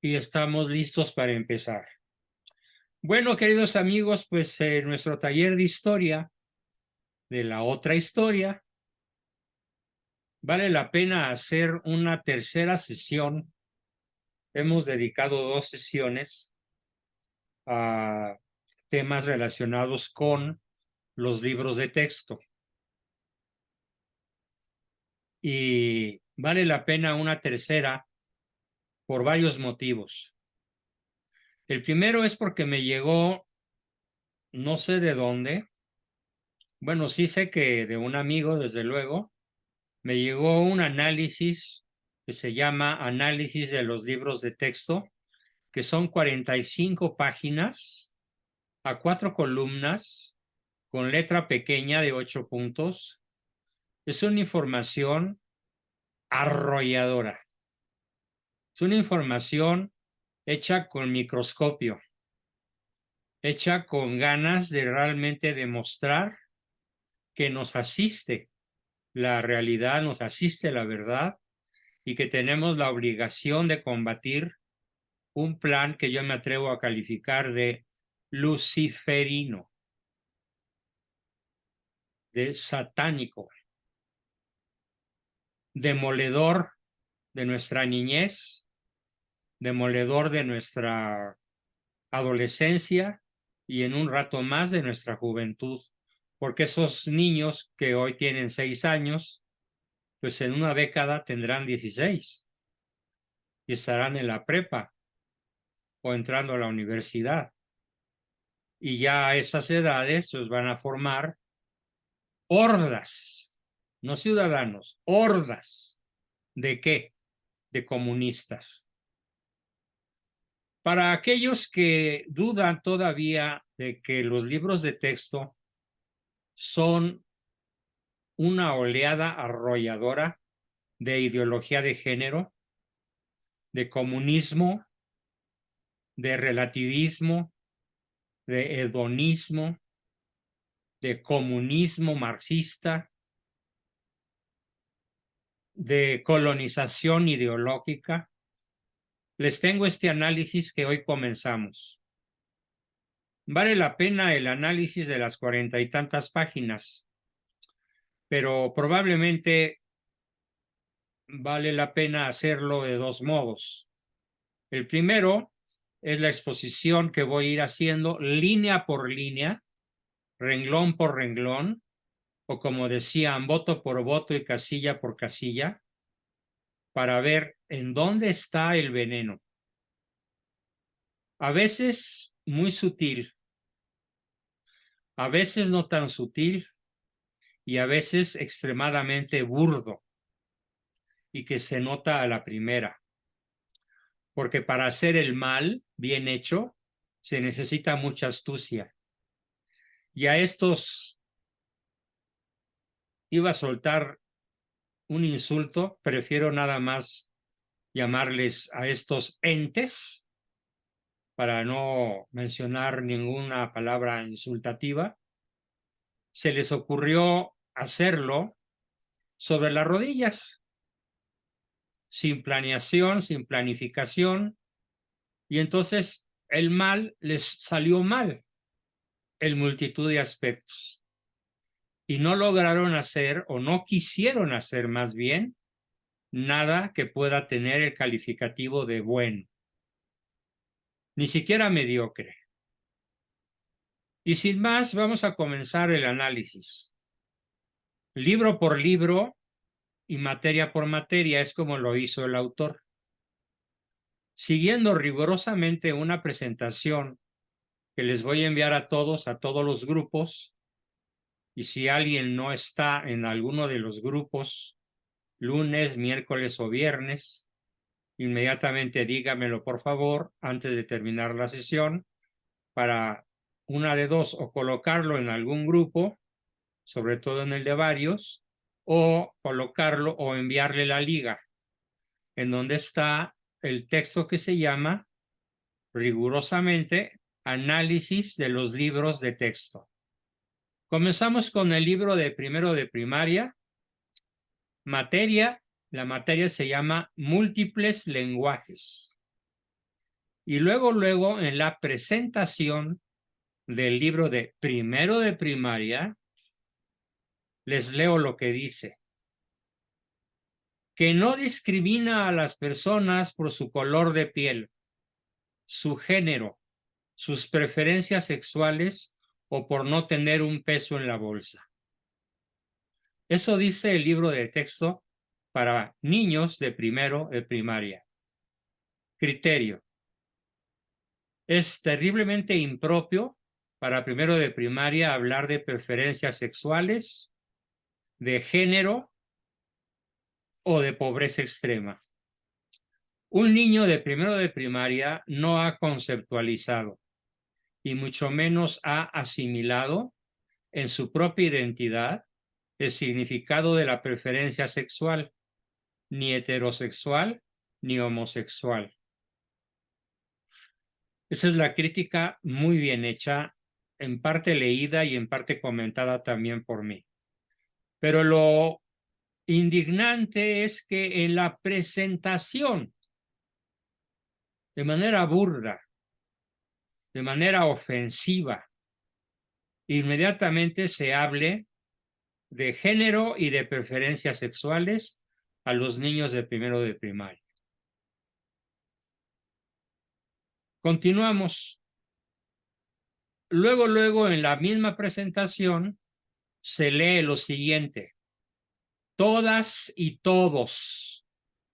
y estamos listos para empezar. Bueno, queridos amigos, pues nuestro taller de historia, de la otra historia, vale la pena hacer una tercera sesión. Hemos dedicado 2 sesiones a temas relacionados con los libros de texto. Y vale la pena una tercera por varios motivos. El primero es porque me llegó, no sé de dónde, bueno, sí sé que de un amigo, desde luego, me llegó un análisis que se llama Análisis de los libros de texto, que son 45 páginas a 4 columnas, con letra pequeña de 8 puntos. Es una información arrolladora. Es una información hecha con microscopio, hecha con ganas de realmente demostrar que nos asiste la realidad, nos asiste la verdad y que tenemos la obligación de combatir un plan que yo me atrevo a calificar de luciferino, de satánico, demoledor de nuestra niñez, demoledor de nuestra adolescencia y en un rato más de nuestra juventud, porque esos niños que hoy tienen 6 años, pues en una década tendrán 16 y estarán en la prepa o entrando a la universidad. Y ya a esas edades los van a formar hordas, no ciudadanos, hordas. ¿De qué? De comunistas. Para aquellos que dudan todavía de que los libros de texto son una oleada arrolladora de ideología de género, de comunismo, de relativismo, de hedonismo, de comunismo marxista, de colonización ideológica, les tengo este análisis que hoy comenzamos. Vale la pena el análisis de las 40 y tantas páginas, pero probablemente vale la pena hacerlo de 2 modos. El primero es la exposición que voy a ir haciendo línea por línea, renglón por renglón, o como decían, voto por voto y casilla por casilla, para ver en dónde está el veneno. A veces muy sutil, a veces no tan sutil y a veces extremadamente burdo y que se nota a la primera. Porque para hacer el mal bien hecho se necesita mucha astucia. Y a estos iba a soltar un insulto, prefiero nada más llamarles a estos entes para no mencionar ninguna palabra insultativa. Se les ocurrió hacerlo sobre las rodillas, sin planeación, sin planificación, y entonces el mal les salió mal en multitud de aspectos. Y no lograron hacer, o no quisieron hacer más bien, nada que pueda tener el calificativo de bueno, ni siquiera mediocre. Y sin más, vamos a comenzar el análisis. Libro por libro y materia por materia es como lo hizo el autor. Siguiendo rigurosamente una presentación que les voy a enviar a todos los grupos, y si alguien no está en alguno de los grupos, lunes, miércoles o viernes, inmediatamente dígamelo por favor antes de terminar la sesión, para una de dos, o colocarlo en algún grupo, sobre todo en el de varios, o colocarlo o enviarle la liga en donde está el texto que se llama rigurosamente Análisis de los libros de texto. Comenzamos con el libro de primero de primaria. Materia, la materia se llama Múltiples lenguajes. Y luego en la presentación del libro de primero de primaria, les leo lo que dice: que no discrimina a las personas por su color de piel, su género, sus preferencias sexuales o por no tener un peso en la bolsa. Eso dice el libro de texto para niños de primero de primaria. Criterio: es terriblemente impropio para primero de primaria hablar de preferencias sexuales, de género o de pobreza extrema. Un niño de primero de primaria no ha conceptualizado y mucho menos ha asimilado en su propia identidad el significado de la preferencia sexual, ni heterosexual ni homosexual. Esa es la crítica muy bien hecha, en parte leída y en parte comentada también por mí. Pero lo indignante es que en la presentación, de manera burda, de manera ofensiva, inmediatamente se hable de género y de preferencias sexuales a los niños de primero de primaria. Continuamos. Luego en la misma presentación se lee lo siguiente: todas y todos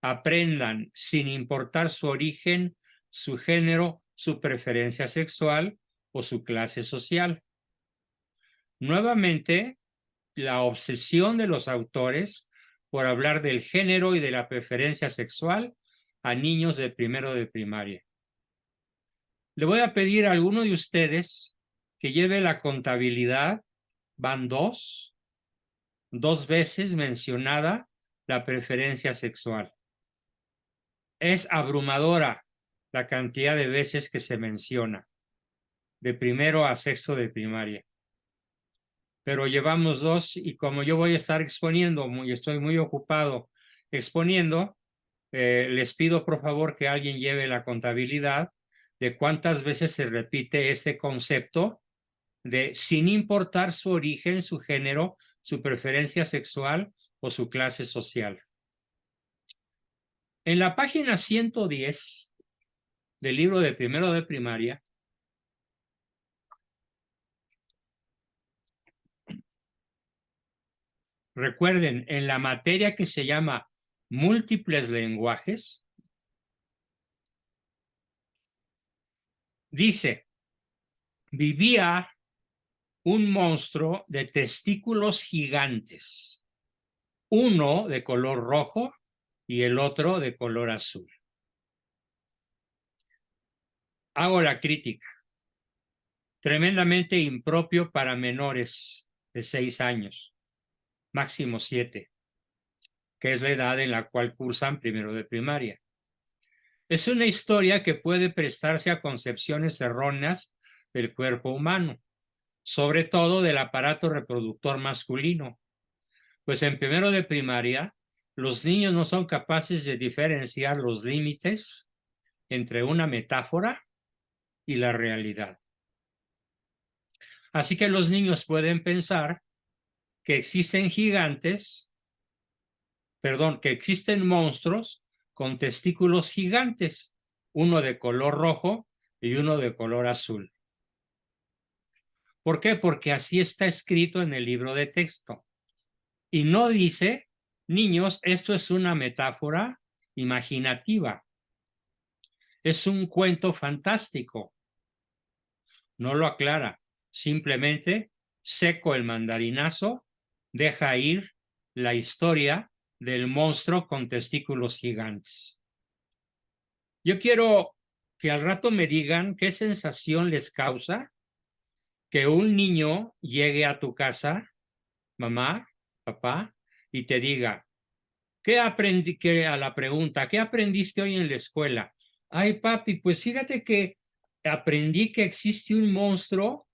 aprendan, sin importar su origen, su género, su preferencia sexual o su clase social. Nuevamente, la obsesión de los autores por hablar del género y de la preferencia sexual a niños de primero de primaria. Le voy a pedir a alguno de ustedes que lleve la contabilidad. Van dos veces mencionada la preferencia sexual. Es abrumadora la cantidad de veces que se menciona, de primero a sexto de primaria. Pero llevamos dos, y como yo voy a estar exponiendo y estoy muy ocupado exponiendo, les pido por favor que alguien lleve la contabilidad de cuántas veces se repite este concepto de sin importar su origen, su género, su preferencia sexual o su clase social. En la página 110 del libro de primero de primaria, recuerden, en la materia que se llama múltiples lenguajes, dice: vivía un monstruo de testículos gigantes, uno de color rojo y el otro de color azul. Hago la crítica: tremendamente impropio para menores de 6 años, máximo 7, que es la edad en la cual cursan primero de primaria. Es una historia que puede prestarse a concepciones erróneas del cuerpo humano, sobre todo del aparato reproductor masculino, pues en primero de primaria los niños no son capaces de diferenciar los límites entre una metáfora y la realidad. Así que los niños pueden pensar que existen que existen monstruos con testículos gigantes, uno de color rojo y uno de color azul. ¿Por qué? Porque así está escrito en el libro de texto. Y no dice: niños, esto es una metáfora imaginativa. Es un cuento fantástico. No lo aclara. Simplemente, seco el mandarinazo, deja ir la historia del monstruo con testículos gigantes. Yo quiero que al rato me digan qué sensación les causa que un niño llegue a tu casa, mamá, papá, y te diga: ¿qué aprendí? Que a la pregunta: ¿qué aprendiste hoy en la escuela? Ay, papi, pues fíjate que aprendí que existe un monstruo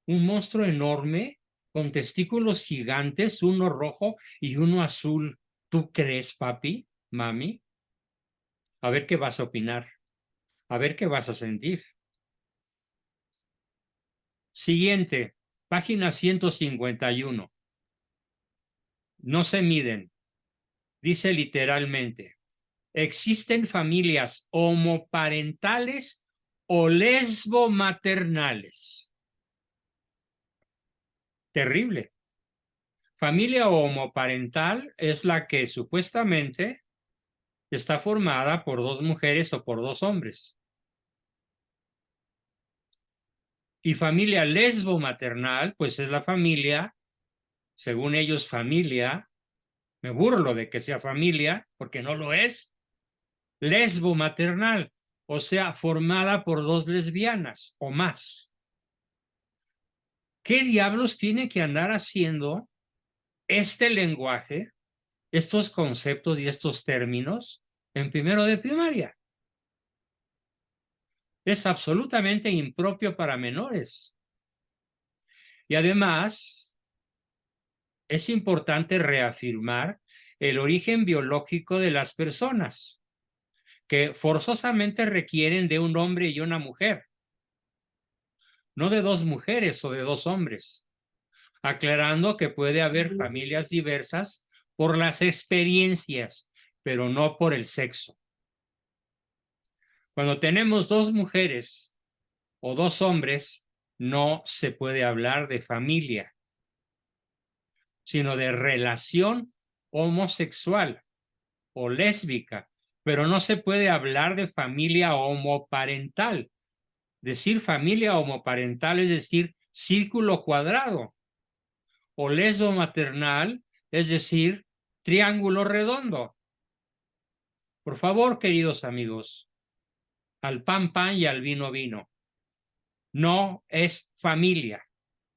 enorme con testículos gigantes, uno rojo y uno azul. ¿Tú crees, papi, mami? A ver qué vas a opinar. A ver qué vas a sentir. Siguiente, página 151. No se miden. Dice literalmente, existen familias homoparentales o lesbomaternales. Terrible. Familia homoparental es la que supuestamente está formada por dos mujeres o por dos hombres. Y familia lesbomaternal, pues es la familia, según ellos familia, me burlo de que sea familia, porque no lo es, lesbomaternal, o sea, formada por dos lesbianas o más. ¿Qué diablos tiene que andar haciendo este lenguaje, estos conceptos y estos términos en primero de primaria? Es absolutamente impropio para menores. Y además, es importante reafirmar el origen biológico de las personas, que forzosamente requieren de un hombre y una mujer, no de dos mujeres o de dos hombres, aclarando que puede haber familias diversas por las experiencias, pero no por el sexo. Cuando tenemos dos mujeres o dos hombres, no se puede hablar de familia, sino de relación homosexual o lésbica, pero no se puede hablar de familia homoparental. Decir familia homoparental es decir círculo cuadrado, o lesbomaternal es decir triángulo redondo. Por favor, queridos amigos, al pan pan y al vino vino. No es familia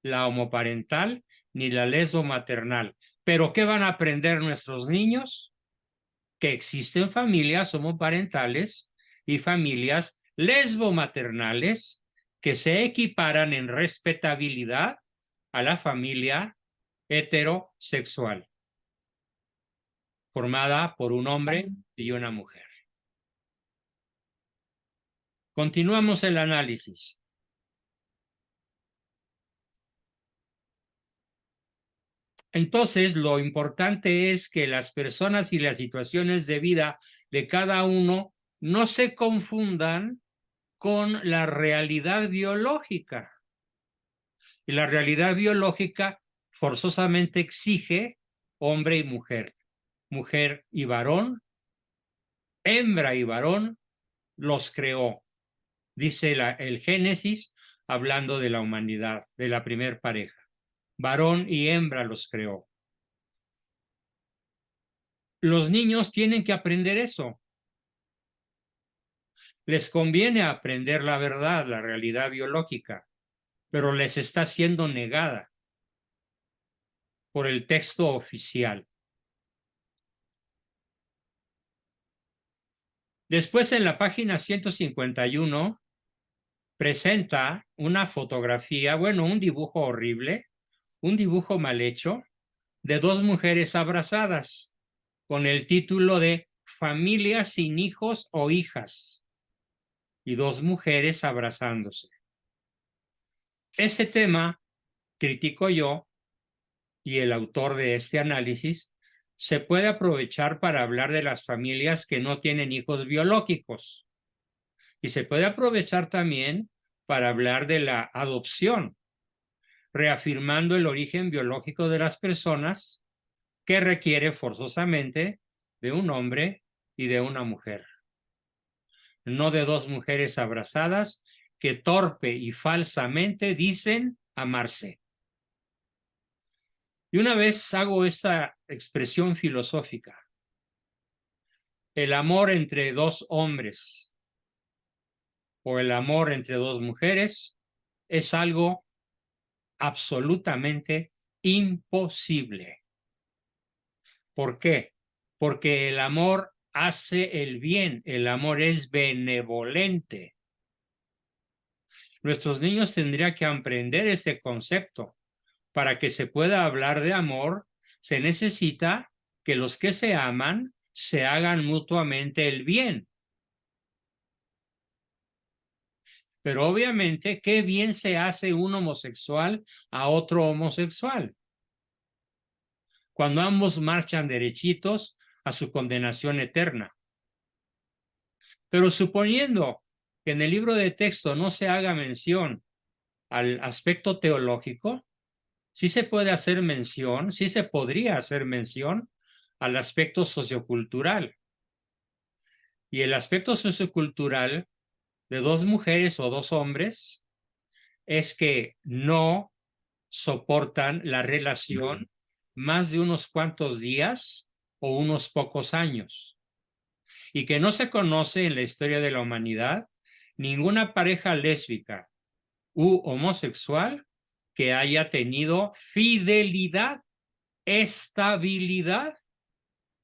la homoparental ni la lesbomaternal. ¿Pero qué van a aprender nuestros niños? Que existen familias homoparentales y familias lesbomaternales que se equiparan en respetabilidad a la familia heterosexual, formada por un hombre y una mujer. Continuamos el análisis. Entonces, lo importante es que las personas y las situaciones de vida de cada uno no se confundan con la realidad biológica. Y la realidad biológica forzosamente exige hombre y mujer, mujer y varón, hembra y varón, los creó. Dice el Génesis, hablando de la humanidad, de la primer pareja. Varón y hembra los creó. Los niños tienen que aprender eso. Les conviene aprender la verdad, la realidad biológica, pero les está siendo negada por el texto oficial. Después, en la página 151, presenta una fotografía, bueno, un dibujo horrible, un dibujo mal hecho, de dos mujeres abrazadas, con el título de Familia sin hijos o hijas, y dos mujeres abrazándose. Este tema, critico yo, y el autor de este análisis, se puede aprovechar para hablar de las familias que no tienen hijos biológicos. Y se puede aprovechar también para hablar de la adopción, reafirmando el origen biológico de las personas que requiere forzosamente de un hombre y de una mujer, no de dos mujeres abrazadas que torpe y falsamente dicen amarse. Y una vez hago esta expresión filosófica, el amor entre dos hombres o el amor entre dos mujeres es algo absolutamente imposible. ¿Por qué? Porque el amor hace el bien, el amor es benevolente. Nuestros niños tendrían que aprender este concepto. Para que se pueda hablar de amor, se necesita que los que se aman se hagan mutuamente el bien. Pero obviamente, qué bien se hace un homosexual a otro homosexual, cuando ambos marchan derechitos a su condenación eterna. Pero suponiendo que en el libro de texto no se haga mención al aspecto teológico, sí se puede hacer mención, sí se podría hacer mención al aspecto sociocultural. Y el aspecto sociocultural de dos mujeres o dos hombres es que no soportan la relación más de unos cuantos días o unos pocos años, y que no se conoce en la historia de la humanidad ninguna pareja lésbica u homosexual que haya tenido fidelidad, estabilidad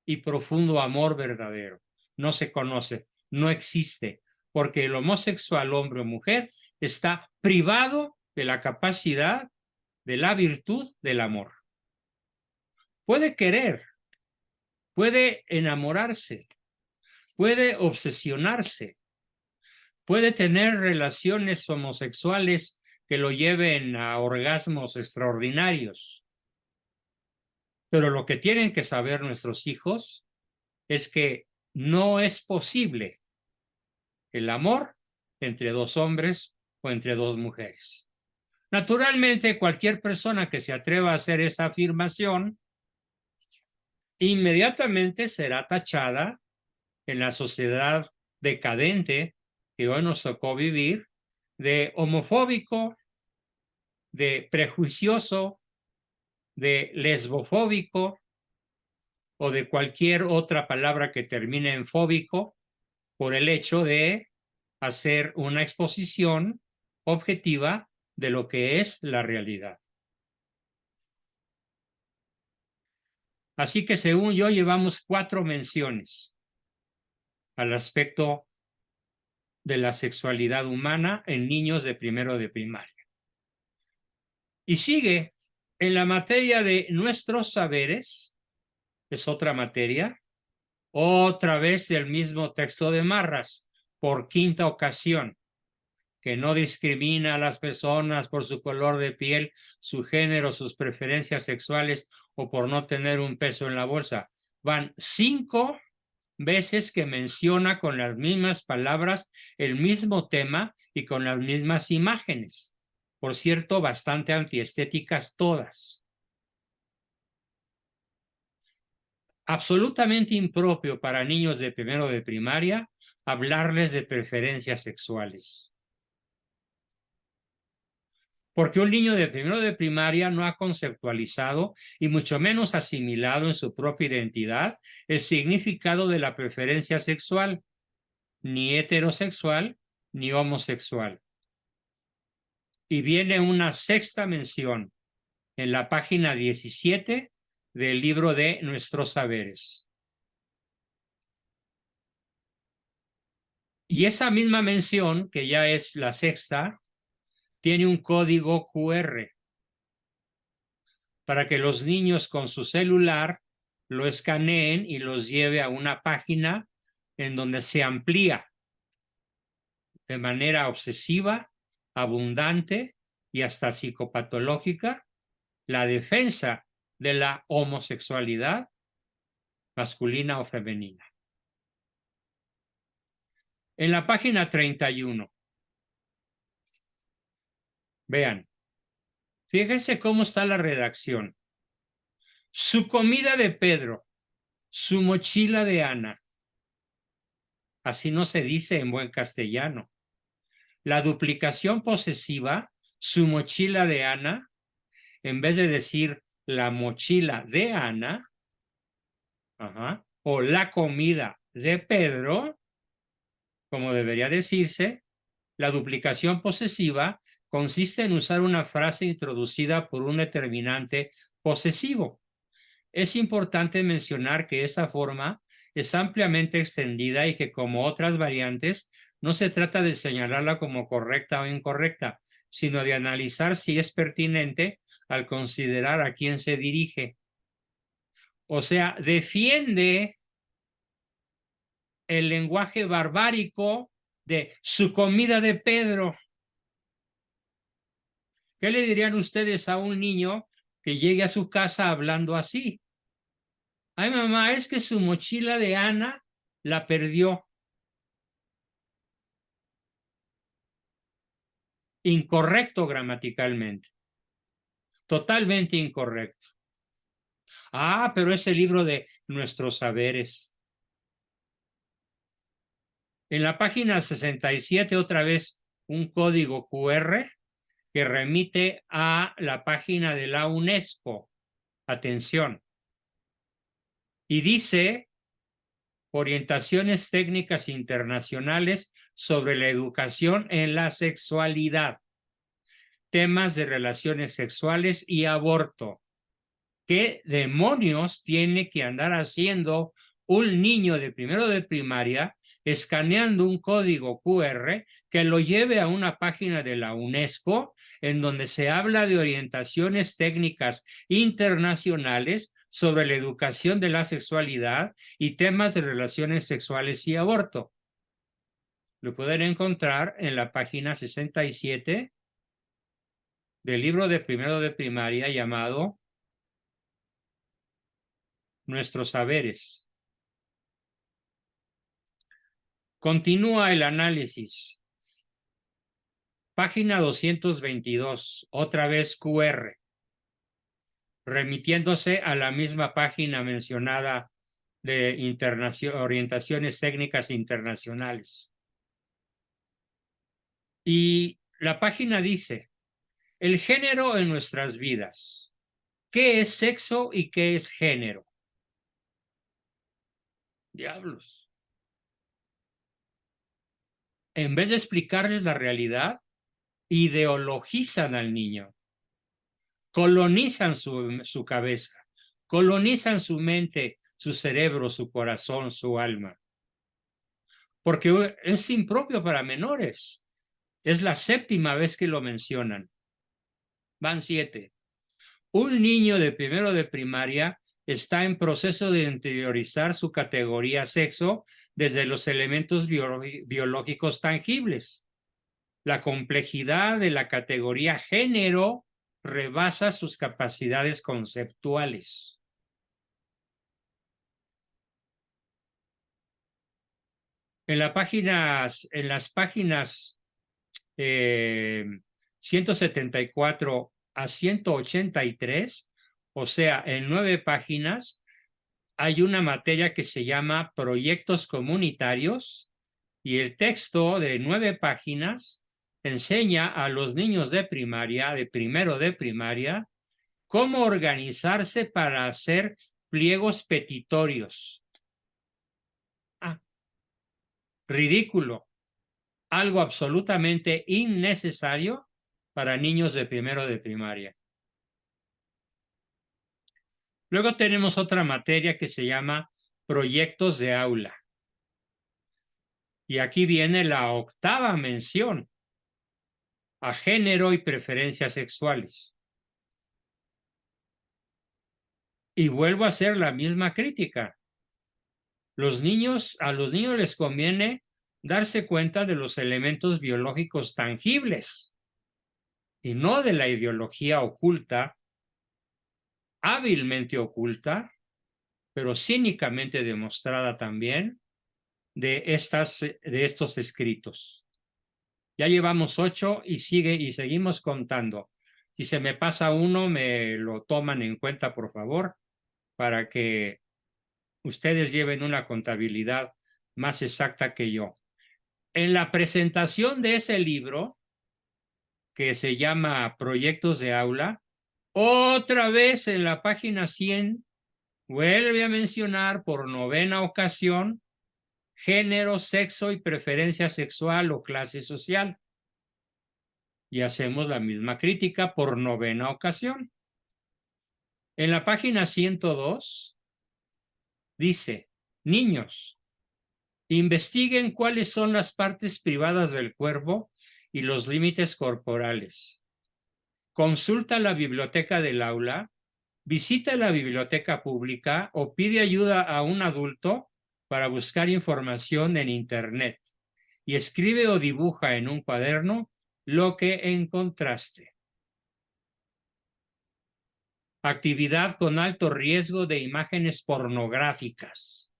y profundo amor verdadero. No se conoce, no existe, porque el homosexual, hombre o mujer, está privado de la capacidad, de la virtud del amor. Puede querer, puede enamorarse, puede obsesionarse, puede tener relaciones homosexuales que lo lleven a orgasmos extraordinarios. Pero lo que tienen que saber nuestros hijos es que no es posible el amor entre dos hombres o entre dos mujeres. Naturalmente, cualquier persona que se atreva a hacer esa afirmación inmediatamente será tachada en la sociedad decadente que hoy nos tocó vivir de homofóbico, de prejuicioso, de lesbofóbico o de cualquier otra palabra que termine en fóbico por el hecho de hacer una exposición objetiva de lo que es la realidad. Así que según yo llevamos 4 menciones al aspecto de la sexualidad humana en niños de primero de primaria. Y sigue en la materia de nuestros saberes, es otra materia, otra vez el mismo texto de Marras, por quinta ocasión, que no discrimina a las personas por su color de piel, su género, sus preferencias sexuales o por no tener un peso en la bolsa. Van 5 veces que menciona con las mismas palabras el mismo tema y con las mismas imágenes. Por cierto, bastante antiestéticas todas. Absolutamente impropio para niños de primero de primaria hablarles de preferencias sexuales. Porque un niño de primero de primaria no ha conceptualizado y mucho menos asimilado en su propia identidad el significado de la preferencia sexual, ni heterosexual ni homosexual. Y viene una sexta mención en la página 17 del libro de Nuestros Saberes. Y esa misma mención, que ya es la sexta, tiene un código QR para que los niños con su celular lo escaneen y los lleve a una página en donde se amplía de manera obsesiva, abundante y hasta psicopatológica la defensa de la homosexualidad masculina o femenina. En la página 31, vean, fíjense cómo está la redacción. Su comida de Pedro, su mochila de Ana. Así no se dice en buen castellano. La duplicación posesiva, su mochila de Ana, en vez de decir la mochila de Ana, o la comida de Pedro, como debería decirse, la duplicación posesiva consiste en usar una frase introducida por un determinante posesivo. Es importante mencionar que esta forma es ampliamente extendida y que, como otras variantes, no se trata de señalarla como correcta o incorrecta, sino de analizar si es pertinente al considerar a quién se dirige. O sea, defiende el lenguaje barbárico de su comida de Pedro. ¿Qué le dirían ustedes a un niño que llegue a su casa hablando así? Ay, mamá, es que su mochila de Ana la perdió. Incorrecto gramaticalmente. Totalmente incorrecto. Ah, pero es el libro de nuestros saberes. En la página 67, otra vez, un código QR que remite a la página de la UNESCO. Atención. Y dice orientaciones técnicas internacionales sobre la educación en la sexualidad, temas de relaciones sexuales y aborto. ¿Qué demonios tiene que andar haciendo un niño de primero de primaria escaneando un código QR que lo lleve a una página de la UNESCO en donde se habla de orientaciones técnicas internacionales sobre la educación de la sexualidad y temas de relaciones sexuales y aborto? Lo pueden encontrar en la página 67 del libro de primero de primaria llamado Nuestros Saberes. Continúa el análisis. Página 222, otra vez QR, remitiéndose a la misma página mencionada de orientaciones técnicas internacionales. Y la página dice, el género en nuestras vidas. ¿Qué es sexo y qué es género? Diablos. En vez de explicarles la realidad, ideologizan al niño. Colonizan su cabeza, colonizan su mente, su cerebro, su corazón, su alma. Porque es impropio para menores. Es la 7ª vez que lo mencionan. Van 7. Un niño de primero de primaria está en proceso de interiorizar su categoría sexo desde los elementos biológicos tangibles. La complejidad de la categoría género rebasa sus capacidades conceptuales. En las páginas 174 a 183, o sea, en 9 páginas, hay una materia que se llama proyectos comunitarios y el texto de 9 páginas enseña a los niños de primaria, de primero de primaria, cómo organizarse para hacer pliegos petitorios. Ridículo. Algo absolutamente innecesario para niños de primero de primaria. Luego tenemos otra materia que se llama proyectos de aula. Y aquí viene la 8ª mención a género y preferencias sexuales. Y vuelvo a hacer la misma crítica. A los niños les conviene darse cuenta de los elementos biológicos tangibles y no de la ideología oculta, hábilmente oculta, pero cínicamente demostrada también, de estos escritos. Ya llevamos 8 y seguimos contando. Si se me pasa uno, me lo toman en cuenta, por favor, para que ustedes lleven una contabilidad más exacta que yo. En la presentación de ese libro, que se llama Proyectos de Aula, otra vez en la página 100, vuelve a mencionar por 9ª ocasión género, sexo y preferencia sexual o clase social. Y hacemos la misma crítica por 9ª ocasión. En la página 102 dice, niños, investiguen cuáles son las partes privadas del cuerpo y los límites corporales. Consulta la biblioteca del aula, visita la biblioteca pública o pide ayuda a un adulto para buscar información en Internet y escribe o dibuja en un cuaderno lo que encontraste. actividad con alto riesgo de imágenes pornográficas.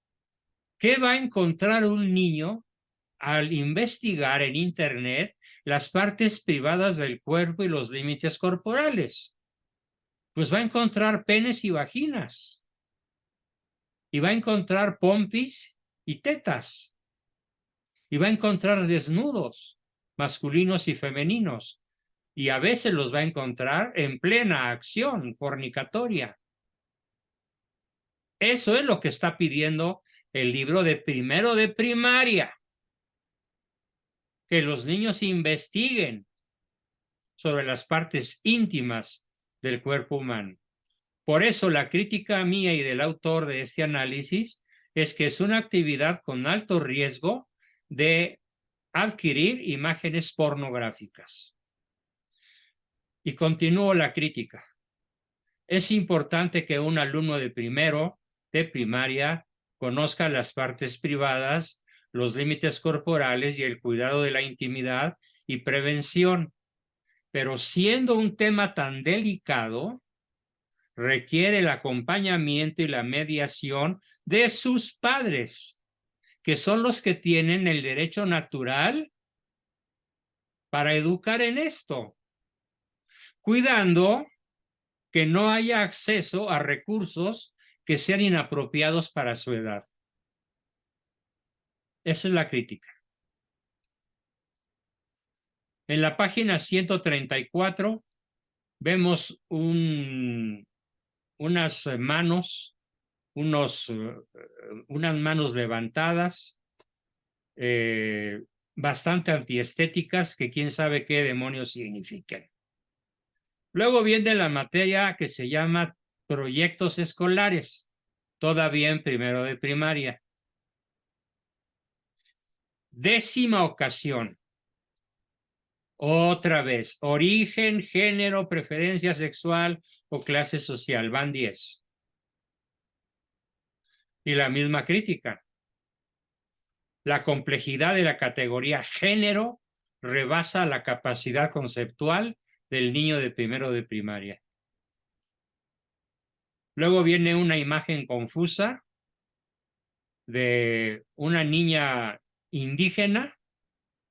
¿Qué va a encontrar un niño al investigar en Internet las partes privadas del cuerpo y los límites corporales? Pues va a encontrar penes y vaginas. Y va a encontrar pompis y tetas. Y va a encontrar desnudos masculinos y femeninos. Y a veces los va a encontrar en plena acción fornicatoria. Eso es lo que está pidiendo el libro de primero de primaria. Que los niños investiguen sobre las partes íntimas del cuerpo humano. Por eso la crítica mía y del autor de este análisis es que es una actividad con alto riesgo de adquirir imágenes pornográficas. Y continúo la crítica. Es importante que un alumno de primero de primaria conozca las partes privadas, los límites corporales y el cuidado de la intimidad y prevención. Pero siendo un tema tan delicado, requiere el acompañamiento y la mediación de sus padres, que son los que tienen el derecho natural para educar en esto, cuidando que no haya acceso a recursos que sean inapropiados para su edad. Esa es la crítica. En la página 134 vemos unas manos, unas manos levantadas, bastante antiestéticas, que quién sabe qué demonios significan. Luego viene la materia que se llama proyectos escolares, todavía en primero de primaria. 10ª ocasión. Otra vez, origen, género, preferencia sexual o clase social, van 10. Y la misma crítica. La complejidad de la categoría género rebasa la capacidad conceptual del niño de primero de primaria. Luego viene una imagen confusa de una niña indígena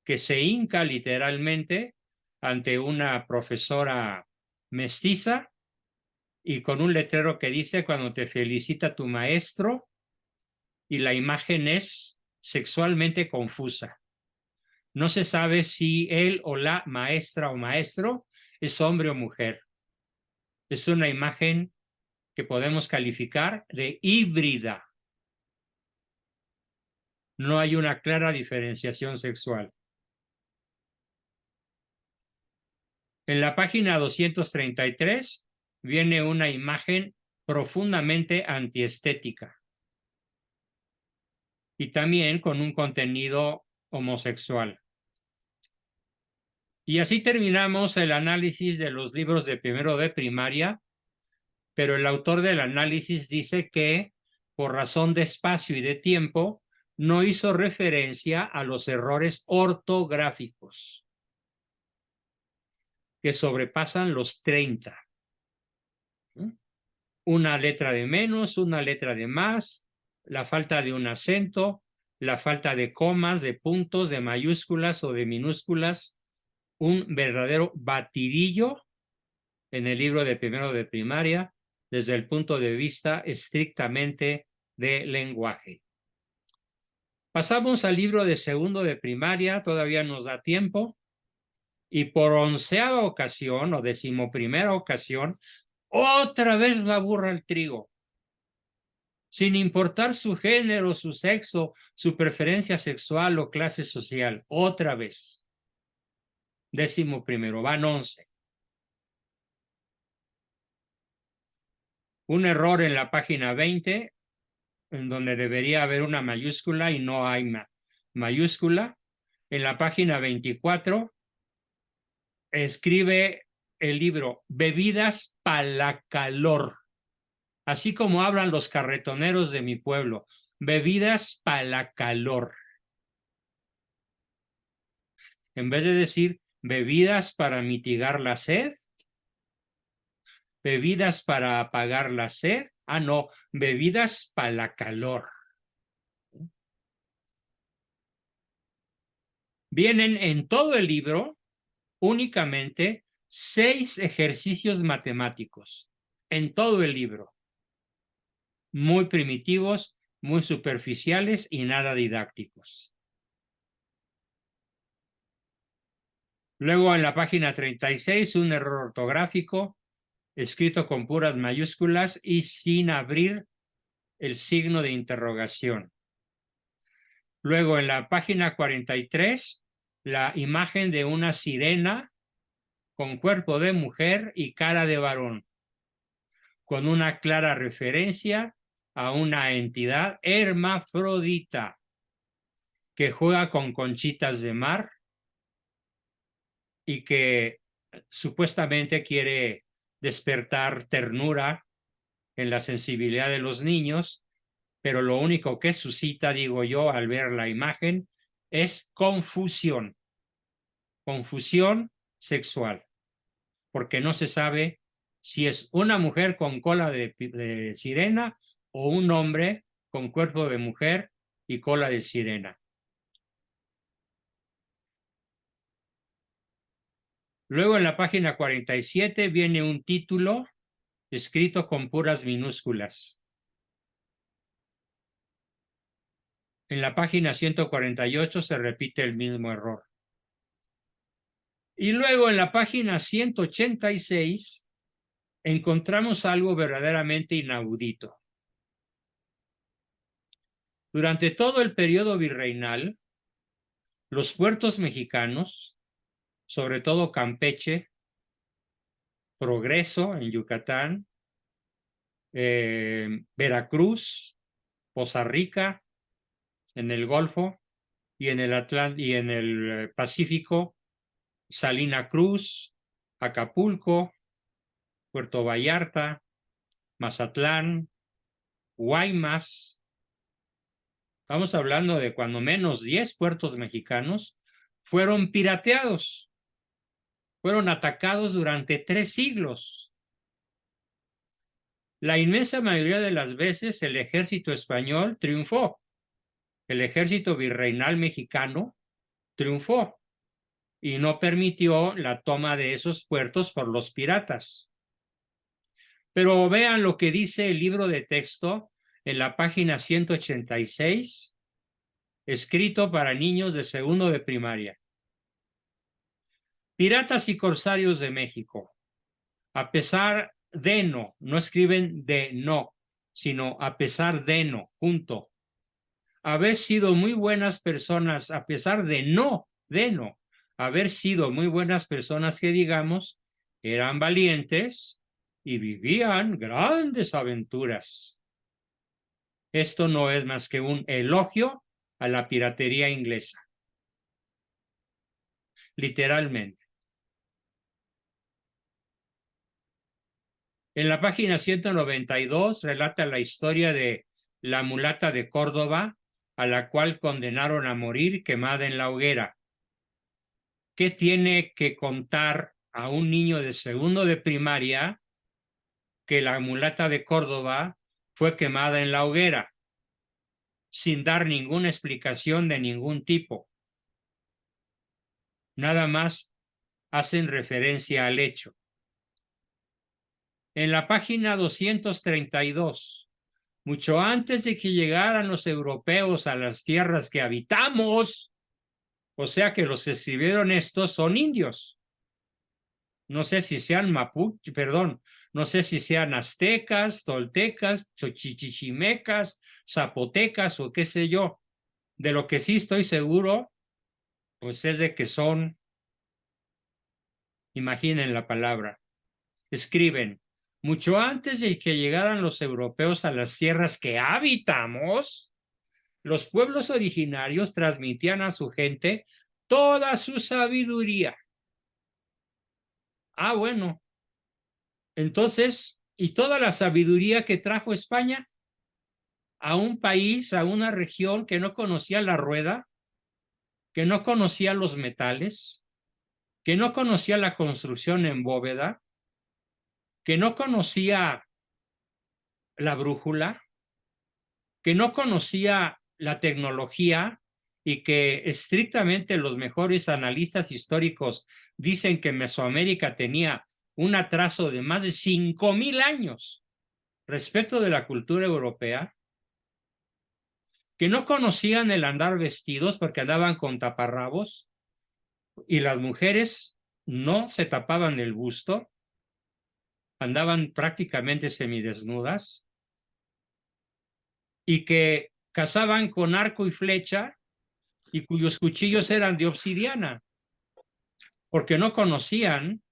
que se hinca literalmente ante una profesora mestiza y con un letrero que dice cuando te felicita tu maestro, y la imagen es sexualmente confusa. No se sabe si él o la maestra o maestro es hombre o mujer. Es una imagen que podemos calificar de híbrida. No hay una clara diferenciación sexual. En la página 233 viene una imagen profundamente antiestética y también con un contenido homosexual. Y así terminamos el análisis de los libros de primero de primaria, pero el autor del análisis dice que por razón de espacio y de tiempo no hizo referencia a los errores ortográficos que sobrepasan los 30. Una letra de menos, una letra de más, la falta de un acento, la falta de comas, de puntos, de mayúsculas o de minúsculas, un verdadero batidillo en el libro de primero de primaria desde el punto de vista estrictamente de lenguaje. Pasamos al libro de segundo de primaria, todavía nos da tiempo, y por 11ª ocasión o 11ª ocasión, otra vez la burra al trigo. Sin importar su género, su sexo, su preferencia sexual o clase social, otra vez. 11º, van 11. Un error en la página 20, en donde debería haber una mayúscula y no hay mayúscula. En la página 24, escribe el libro Bebidas para calor, así como hablan los carretoneros de mi pueblo, bebidas para calor. En vez de decir bebidas para mitigar la sed, bebidas para apagar la sed. Ah, no, bebidas para la calor. Vienen en todo el libro únicamente 6 ejercicios matemáticos, en todo el libro. Muy primitivos, muy superficiales y nada didácticos. Luego en la página 36, un error ortográfico escrito con puras mayúsculas y sin abrir el signo de interrogación. Luego en la página 43, la imagen de una sirena con cuerpo de mujer y cara de varón, con una clara referencia a una entidad hermafrodita que juega con conchitas de mar y que supuestamente quiere despertar ternura en la sensibilidad de los niños, pero lo único que suscita, digo yo, al ver la imagen, es confusión sexual, porque no se sabe si es una mujer con cola de sirena o un hombre con cuerpo de mujer y cola de sirena. Luego en la página 47 viene un título escrito con puras minúsculas. En la página 148 se repite el mismo error. Y luego en la página 186 encontramos algo verdaderamente inaudito. Durante todo el periodo virreinal, los puertos mexicanos, sobre todo Campeche, Progreso en Yucatán, Veracruz, Poza Rica en el Golfo y en el Pacífico, Salina Cruz, Acapulco, Puerto Vallarta, Mazatlán, Guaymas. Estamos hablando de cuando menos 10 puertos mexicanos fueron pirateados, fueron atacados durante 3 siglos. La inmensa mayoría de las veces el ejército español triunfó. El ejército virreinal mexicano triunfó y no permitió la toma de esos puertos por los piratas. Pero vean lo que dice el libro de texto en la página 186, escrito para niños de segundo de primaria. Piratas y corsarios de México, a pesar de no escriben de no, sino a pesar de no, junto. Haber sido muy buenas personas, a pesar de no, haber sido muy buenas personas que digamos, eran valientes y vivían grandes aventuras. Esto no es más que un elogio a la piratería inglesa. Literalmente. En la página 192 relata la historia de la mulata de Córdoba, a la cual condenaron a morir quemada en la hoguera. ¿Qué tiene que contar a un niño de segundo de primaria que la mulata de Córdoba fue quemada en la hoguera, sin dar ninguna explicación de ningún tipo? Nada más hacen referencia al hecho. En la página 232, mucho antes de que llegaran los europeos a las tierras que habitamos, o sea que los escribieron estos son indios. No sé si sean mapuche, perdón, no sé si sean aztecas, toltecas, chichimecas, zapotecas o qué sé yo. De lo que sí estoy seguro, pues es de que son, imaginen la palabra, escriben, mucho antes de que llegaran los europeos a las tierras que habitamos, los pueblos originarios transmitían a su gente toda su sabiduría. Ah, bueno. Entonces, ¿y toda la sabiduría que trajo España a un país, a una región que no conocía la rueda, que no conocía los metales, que no conocía la construcción en bóveda, que no conocía la brújula, que no conocía la tecnología y que estrictamente los mejores analistas históricos dicen que Mesoamérica tenía un atraso de más de 5,000 años respecto de la cultura europea, que no conocían el andar vestidos porque andaban con taparrabos y las mujeres no se tapaban el busto, andaban prácticamente semidesnudas, y que cazaban con arco y flecha y cuyos cuchillos eran de obsidiana, porque no conocían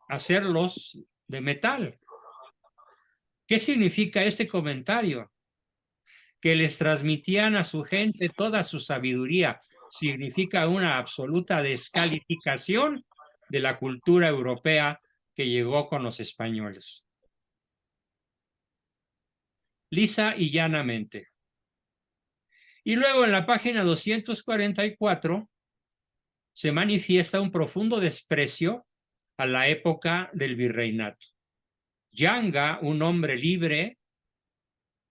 hacerlos de metal. ¿Qué significa este comentario? Que les transmitían a su gente toda su sabiduría. Significa una absoluta descalificación de la cultura europea que llegó con los españoles. Lisa y llanamente. Y luego en la página 244 se manifiesta un profundo desprecio a la época del virreinato. Yanga, un hombre libre,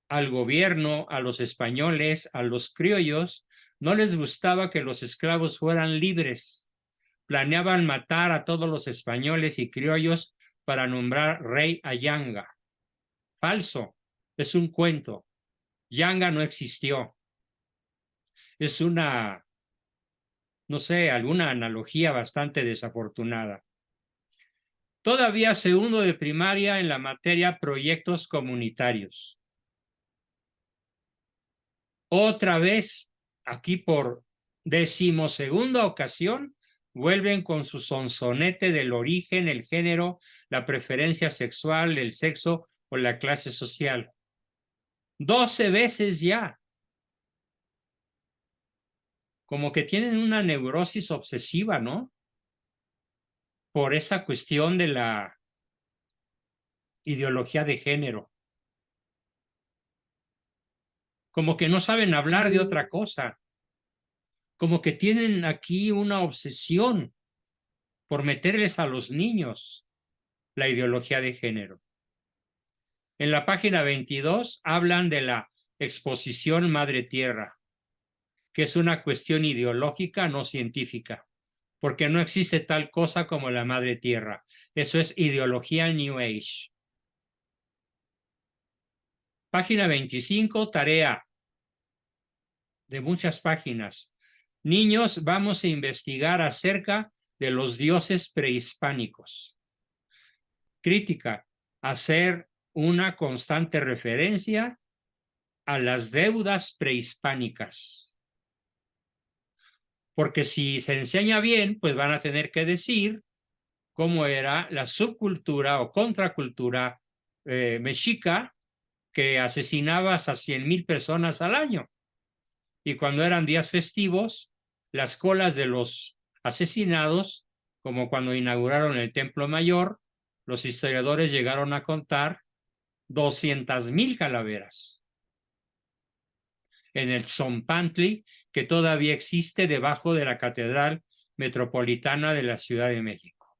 al gobierno, a los españoles, a los criollos, no les gustaba que los esclavos fueran libres. Planeaban matar a todos los españoles y criollos para nombrar rey a Yanga. Falso, es un cuento. Yanga no existió. Es una, no sé, alguna analogía bastante desafortunada. Todavía segundo de primaria en la materia proyectos comunitarios. Otra vez, aquí por 12ª ocasión, vuelven con su sonsonete del origen, el género, la preferencia sexual, el sexo o la clase social. 12 veces ya. Como que tienen una neurosis obsesiva, ¿no? Por esa cuestión de la ideología de género. Como que no saben hablar de otra cosa. Como que tienen aquí una obsesión por meterles a los niños la ideología de género. En la página 22 hablan de la exposición Madre Tierra, que es una cuestión ideológica, no científica, porque no existe tal cosa como la Madre Tierra. Eso es ideología New Age. Página 25, tarea de muchas páginas. Niños, vamos a investigar acerca de los dioses prehispánicos. Crítica, hacer una constante referencia a las deudas prehispánicas. Porque si se enseña bien, pues van a tener que decir cómo era la subcultura o contracultura mexica que asesinaba hasta 100,000 personas al año. Y cuando eran días festivos, las colas de los asesinados, como cuando inauguraron el Templo Mayor, los historiadores llegaron a contar 200,000 calaveras en el Tzompantli, que todavía existe debajo de la Catedral Metropolitana de la Ciudad de México.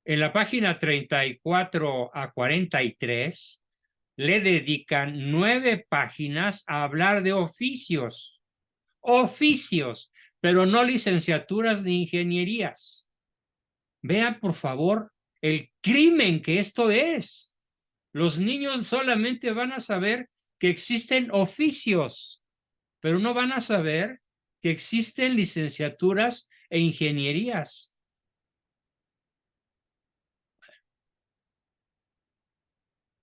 En la página 34 a 43 le dedican 9 páginas a hablar de oficios, pero no licenciaturas ni ingenierías. Vean, por favor, el crimen que esto es. Los niños solamente van a saber que existen oficios, pero no van a saber que existen licenciaturas e ingenierías.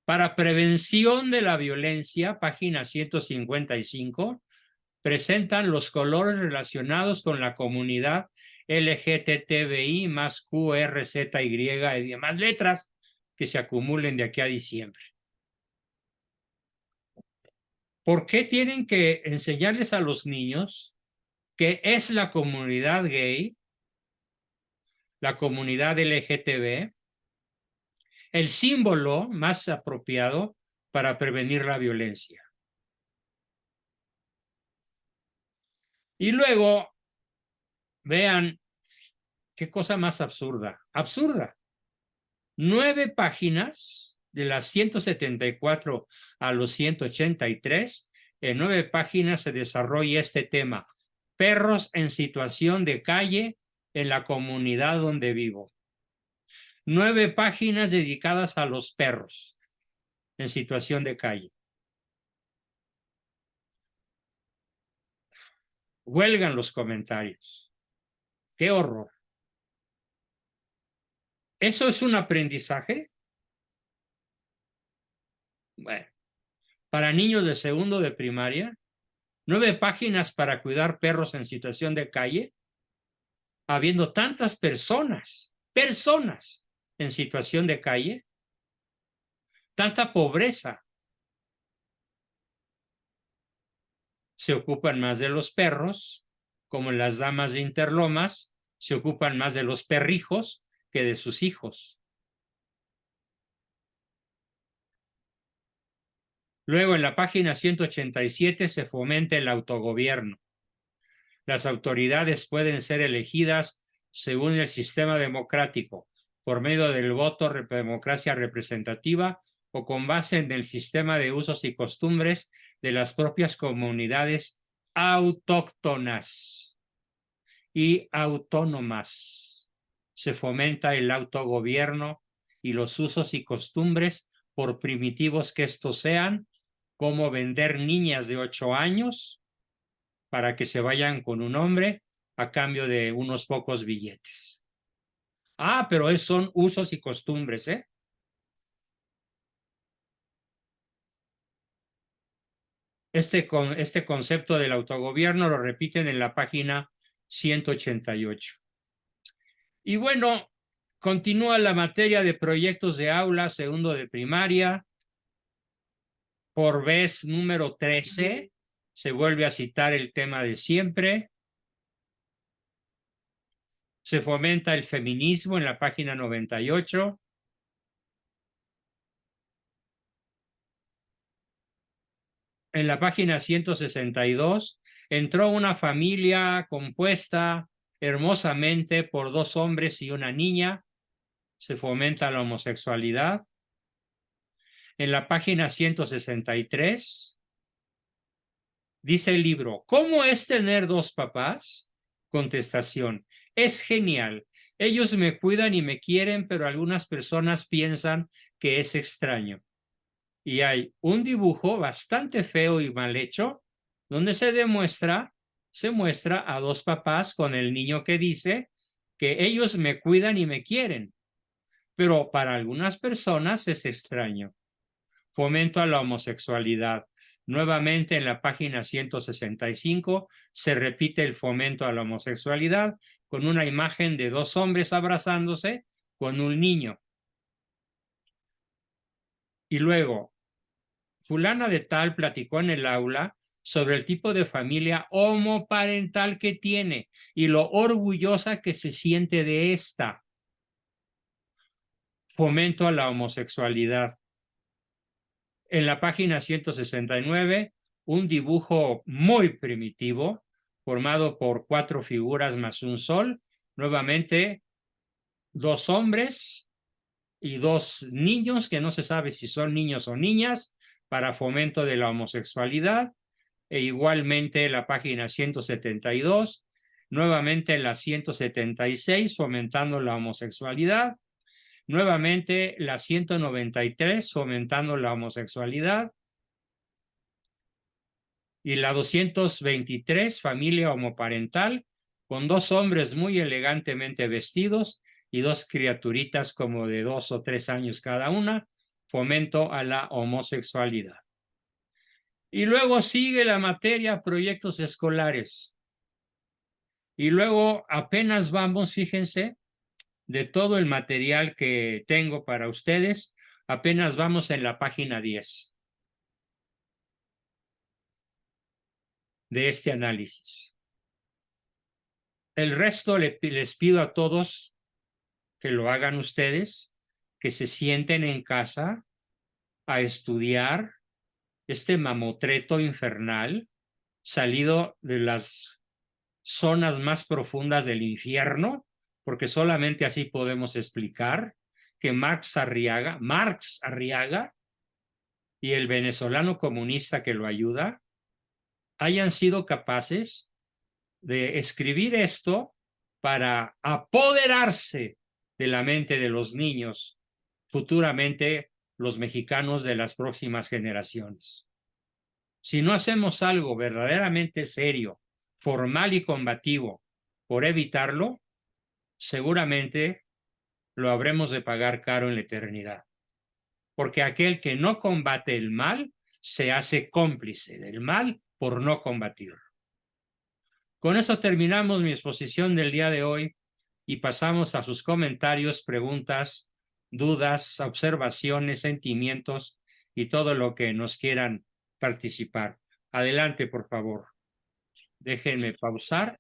Para prevención de la violencia, página 155, presentan los colores relacionados con la comunidad LGTBI más QRZY y demás letras que se acumulen de aquí a diciembre. ¿Por qué tienen que enseñarles a los niños qué es la comunidad gay, la comunidad LGTB, el símbolo más apropiado para prevenir la violencia? Y luego, vean qué cosa más absurda, absurda. 9 páginas de las 174 a los 183, en 9 páginas se desarrolla este tema: perros en situación de calle en la comunidad donde vivo. 9 páginas dedicadas a los perros en situación de calle. Huelgan los comentarios. ¡Qué horror! ¿Eso es un aprendizaje? Bueno, para niños de segundo de primaria, 9 páginas para cuidar perros en situación de calle, habiendo tantas personas en situación de calle, tanta pobreza. Se ocupan más de los perros, como las damas de Interlomas se ocupan más de los perrijos que de sus hijos. Luego, en la página 187 se fomenta el autogobierno. Las autoridades pueden ser elegidas según el sistema democrático, por medio del voto, democracia representativa, o con base en el sistema de usos y costumbres de las propias comunidades autóctonas y autónomas. Se fomenta el autogobierno y los usos y costumbres, por primitivos que estos sean, como vender niñas de 8 años para que se vayan con un hombre a cambio de unos pocos billetes. Ah, pero son usos y costumbres, ¿eh? Este concepto del autogobierno lo repiten en la página 188. Y bueno, continúa la materia de proyectos de aula, segundo de primaria. Por vez número 13, se vuelve a citar el tema de siempre. Se fomenta el feminismo en la página 98. En la página 162, entró una familia compuesta hermosamente por 2 hombres y una niña. Se fomenta la homosexualidad. En la página 163, dice el libro: ¿cómo es tener 2 papás? Contestación: es genial. Ellos me cuidan y me quieren, pero algunas personas piensan que es extraño. Y hay un dibujo bastante feo y mal hecho, donde se muestra a 2 papás con el niño que dice que ellos me cuidan y me quieren, pero para algunas personas es extraño. Fomento a la homosexualidad. Nuevamente en la página 165 se repite el fomento a la homosexualidad con una imagen de 2 hombres abrazándose con un niño. Y luego, fulana de tal platicó en el aula sobre el tipo de familia homoparental que tiene y lo orgullosa que se siente de esta. Fomento a la homosexualidad. En la página 169, un dibujo muy primitivo, formado por 4 figuras más un sol, nuevamente 2 hombres y 2 niños, que no se sabe si son niños o niñas, para fomento de la homosexualidad. E igualmente la página 172, nuevamente la 176, fomentando la homosexualidad. Nuevamente la 193, fomentando la homosexualidad. Y la 223, familia homoparental, con 2 hombres muy elegantemente vestidos y 2 criaturitas como de 2 o 3 años cada una, fomento a la homosexualidad. Y luego sigue la materia proyectos escolares. Y luego apenas vamos, fíjense, de todo el material que tengo para ustedes, apenas vamos en la página 10 de este análisis. El resto les pido a todos que lo hagan ustedes, que se sienten en casa a estudiar este mamotreto infernal salido de las zonas más profundas del infierno porque solamente así podemos explicar que Marx Arriaga y el venezolano comunista que lo ayuda hayan sido capaces de escribir esto para apoderarse de la mente de los niños, futuramente los mexicanos de las próximas generaciones. Si no hacemos algo verdaderamente serio, formal y combativo por evitarlo, seguramente lo habremos de pagar caro en la eternidad. Porque aquel que no combate el mal se hace cómplice del mal por no combatirlo. Con eso terminamos mi exposición del día de hoy y pasamos a sus comentarios, preguntas, dudas, observaciones, sentimientos y todo lo que nos quieran participar. Adelante, por favor. Déjenme pausar